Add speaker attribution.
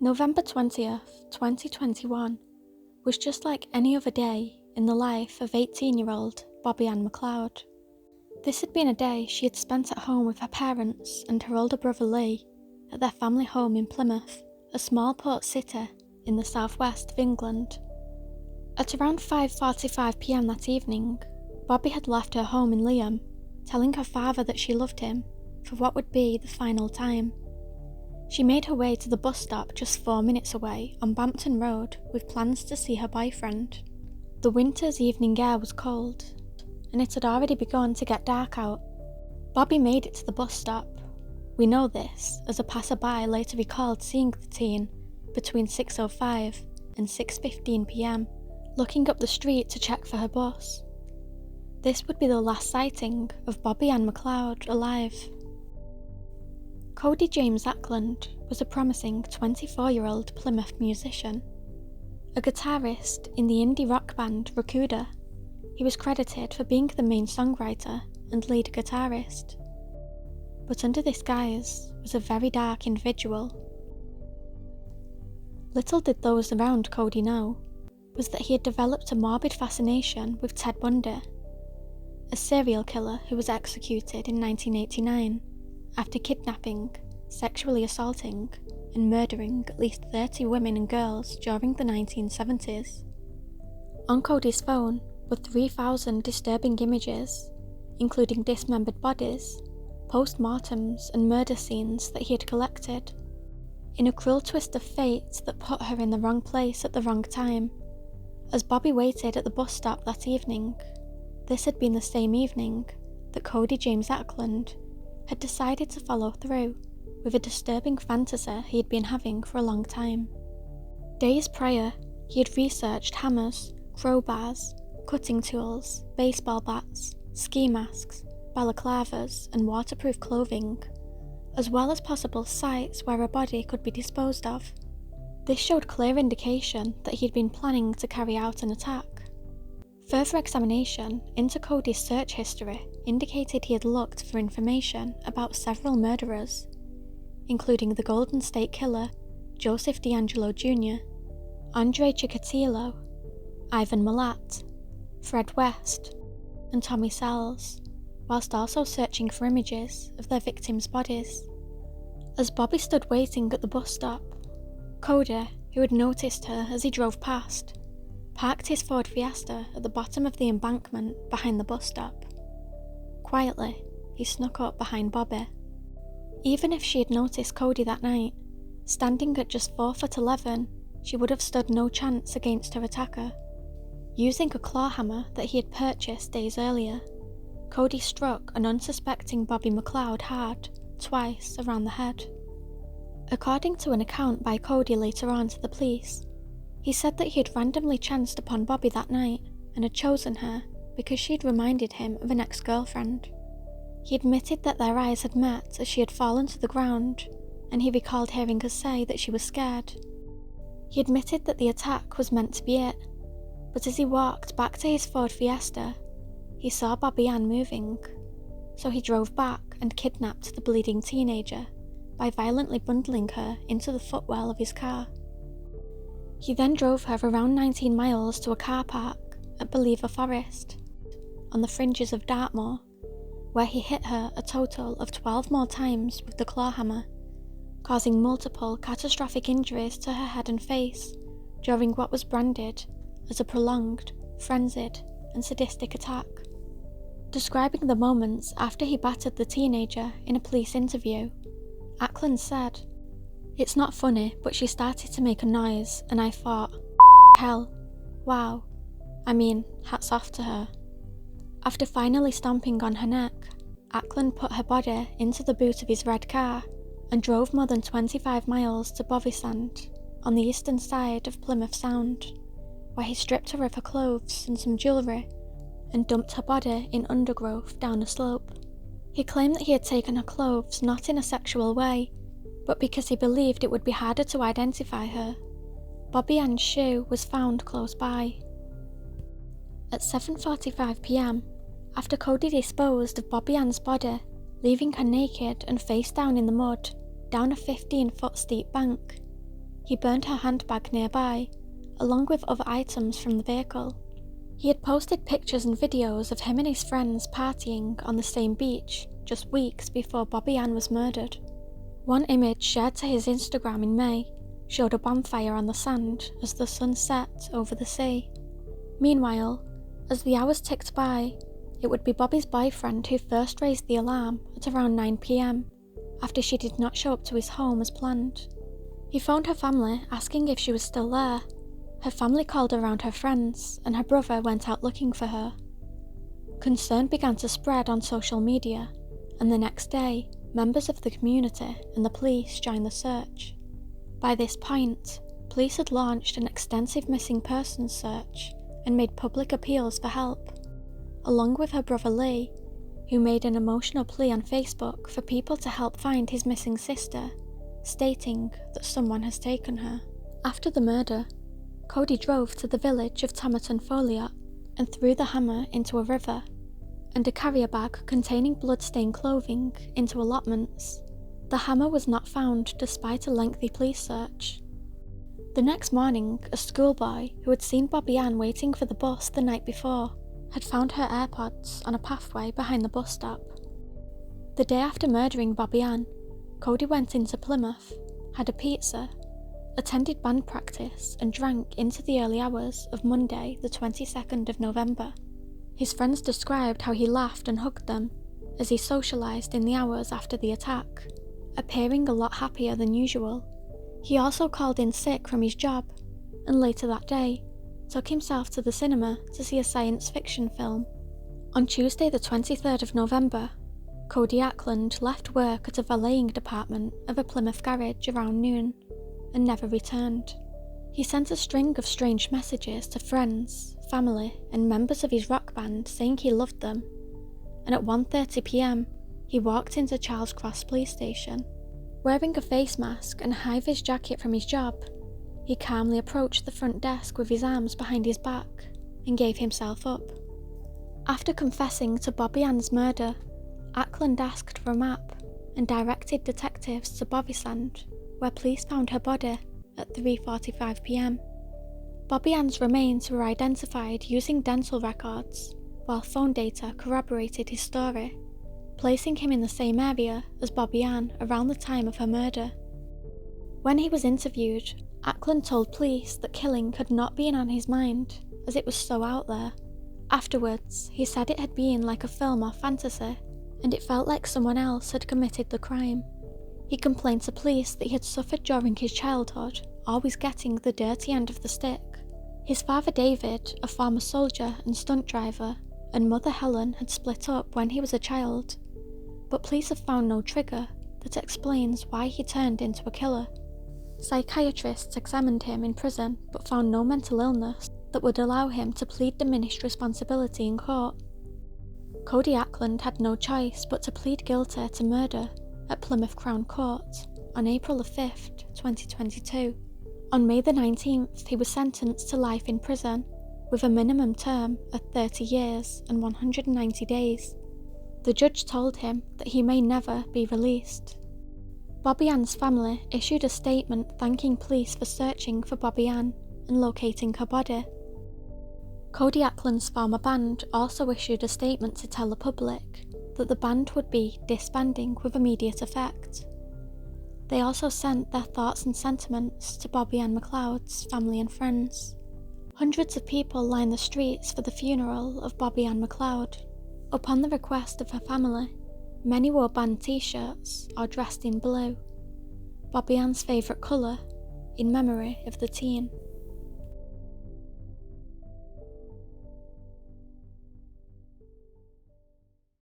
Speaker 1: November 20th, 2021 was just like any other day in the life of 18-year-old Bobbi-Ann Mcleod. This had been a day she had spent at home with her parents and her older brother Lee at their family home in Plymouth, a small port city in the southwest of England. At around 5:45 p.m. that evening, Bobbi had left her home in Liam, telling her father that she loved him for what would be the final time. She made her way to the bus stop just 4 minutes away on Bampton Road with plans to see her boyfriend. The winter's evening air was cold, and it had already begun to get dark out. Bobbi made it to the bus stop. We know this, as a passerby later recalled seeing the teen between 6:05 and 6:15 p.m, looking up the street to check for her bus. This would be the last sighting of Bobbi-Ann Mcleod alive. Cody James Ackland was a promising 24-year-old Plymouth musician. A guitarist in the indie rock band Rakuda, he was credited for being the main songwriter and lead guitarist. But under this guise was a very dark individual. Little did those around Cody know was that he had developed a morbid fascination with Ted Bundy, a serial killer who was executed in 1989 after kidnapping, sexually assaulting, and murdering at least 30 women and girls during the 1970s. On Cody's phone were 3,000 disturbing images, including dismembered bodies, post-mortems and murder scenes that he had collected. In a cruel twist of fate that put her in the wrong place at the wrong time, as Bobbi waited at the bus stop that evening, this had been the same evening that Cody James Ackland had decided to follow through with a disturbing fantasy he had been having for a long time. Days prior, he had researched hammers, crowbars, cutting tools, baseball bats, ski masks, balaclavas, and waterproof clothing, as well as possible sites where a body could be disposed of. This showed clear indication that he had been planning to carry out an attack. Further examination into Cody's search history indicated he had looked for information about several murderers, including the Golden State Killer, Joseph D'Angelo Jr., Andre Chikatilo, Ivan Milat, Fred West, and Tommy Sells, whilst also searching for images of their victims' bodies. As Bobbi stood waiting at the bus stop, Cody, who had noticed her as he drove past, parked his Ford Fiesta at the bottom of the embankment behind the bus stop. Quietly, he snuck up behind Bobbi. Even if she had noticed Cody that night, standing at just 4'11", she would have stood no chance against her attacker. Using a claw hammer that he had purchased days earlier, Cody struck an unsuspecting Bobbi Mcleod hard, twice around the head. According to an account by Cody later on to the police, he said that he had randomly chanced upon Bobbi that night and had chosen her because she had reminded him of an ex-girlfriend. He admitted that their eyes had met as she had fallen to the ground, and he recalled hearing her say that she was scared. He admitted that the attack was meant to be it, but as he walked back to his Ford Fiesta, he saw Bobbi-Ann moving, so he drove back and kidnapped the bleeding teenager by violently bundling her into the footwell of his car. He then drove her around 19 miles to a car park at Believer Forest, on the fringes of Dartmoor, where he hit her a total of 12 more times with the claw hammer, causing multiple catastrophic injuries to her head and face during what was branded as a prolonged, frenzied, and sadistic attack. Describing the moments after he battered the teenager in a police interview, Ackland said, "It's not funny, but she started to make a noise and I thought, hell, wow, I mean, hats off to her." After finally stomping on her neck, Ackland put her body into the boot of his red car and drove more than 25 miles to Bovisand, on the eastern side of Plymouth Sound, where he stripped her of her clothes and some jewellery and dumped her body in undergrowth down a slope. He claimed that he had taken her clothes not in a sexual way, but because he believed it would be harder to identify her. Bobbi-Ann's shoe was found close by. At 7:45 p.m, after Cody disposed of Bobbi-Ann's body, leaving her naked and face down in the mud, down a 15-foot steep bank, he burned her handbag nearby, along with other items from the vehicle. He had posted pictures and videos of him and his friends partying on the same beach just weeks before Bobbi-Ann was murdered. One image shared to his Instagram in May showed a bonfire on the sand as the sun set over the sea. Meanwhile, as the hours ticked by, it would be Bobby's boyfriend who first raised the alarm at around 9 p.m. after she did not show up to his home as planned. He phoned her family asking if she was still there. Her family called around her friends and her brother went out looking for her. Concern began to spread on social media, and the next day, members of the community and the police joined the search. By this point, police had launched an extensive missing persons search and made public appeals for help, along with her brother Lee, who made an emotional plea on Facebook for people to help find his missing sister, stating that someone has taken her. After the murder, Cody drove to the village of Tomerton Folliot and threw the hammer into a river, and a carrier bag containing blood-stained clothing into allotments. The hammer was not found despite a lengthy police search. The next morning, a schoolboy who had seen Bobbi-Ann waiting for the bus the night before had found her AirPods on a pathway behind the bus stop. The day after murdering Bobbi-Ann, Cody went into Plymouth, had a pizza, attended band practice and drank into the early hours of Monday the 22nd of November. His friends described how he laughed and hugged them as he socialised in the hours after the attack, appearing a lot happier than usual. He also called in sick from his job, and later that day, took himself to the cinema to see a science fiction film. On Tuesday the 23rd of November, Cody Ackland left work at a valeting department of a Plymouth garage around noon, and never returned. He sent a string of strange messages to friends, family, and members of his rock band saying he loved them, and at 1:30 p.m, he walked into Charles Cross Police Station. Wearing a face mask and a high-vis jacket from his job, he calmly approached the front desk with his arms behind his back and gave himself up. After confessing to Bobbi-Ann's murder, Ackland asked for a map and directed detectives to Bovisand, where police found her body at 3:45 p.m. Bobbi-Ann's remains were identified using dental records, while phone data corroborated his story, placing him in the same area as Bobbi-Ann around the time of her murder. When he was interviewed, Ackland told police that killing had not been on his mind, as it was so out there. Afterwards, he said it had been like a film or fantasy, and it felt like someone else had committed the crime. He complained to police that he had suffered during his childhood, always getting the dirty end of the stick. His father David, a former soldier and stunt driver, and mother Helen had split up when he was a child, but police have found no trigger that explains why he turned into a killer. Psychiatrists examined him in prison but found no mental illness that would allow him to plead diminished responsibility in court. Cody Ackland had no choice but to plead guilty to murder at Plymouth Crown Court on April 5th, 2022. On May the 19th, he was sentenced to life in prison with a minimum term of 30 years and 190 days. The judge told him that he may never be released. Bobbi-Ann's family issued a statement thanking police for searching for Bobbi-Ann and locating her body. Cody Ackland's former band also issued a statement to tell the public that the band would be disbanding with immediate effect. They also sent their thoughts and sentiments to Bobbi-Ann Mcleod's family and friends. Hundreds of people lined the streets for the funeral of Bobbi-Ann Mcleod. Upon the request of her family, many wore band t-shirts or dressed in blue, Bobbi-Ann's favourite colour, in memory of the teen.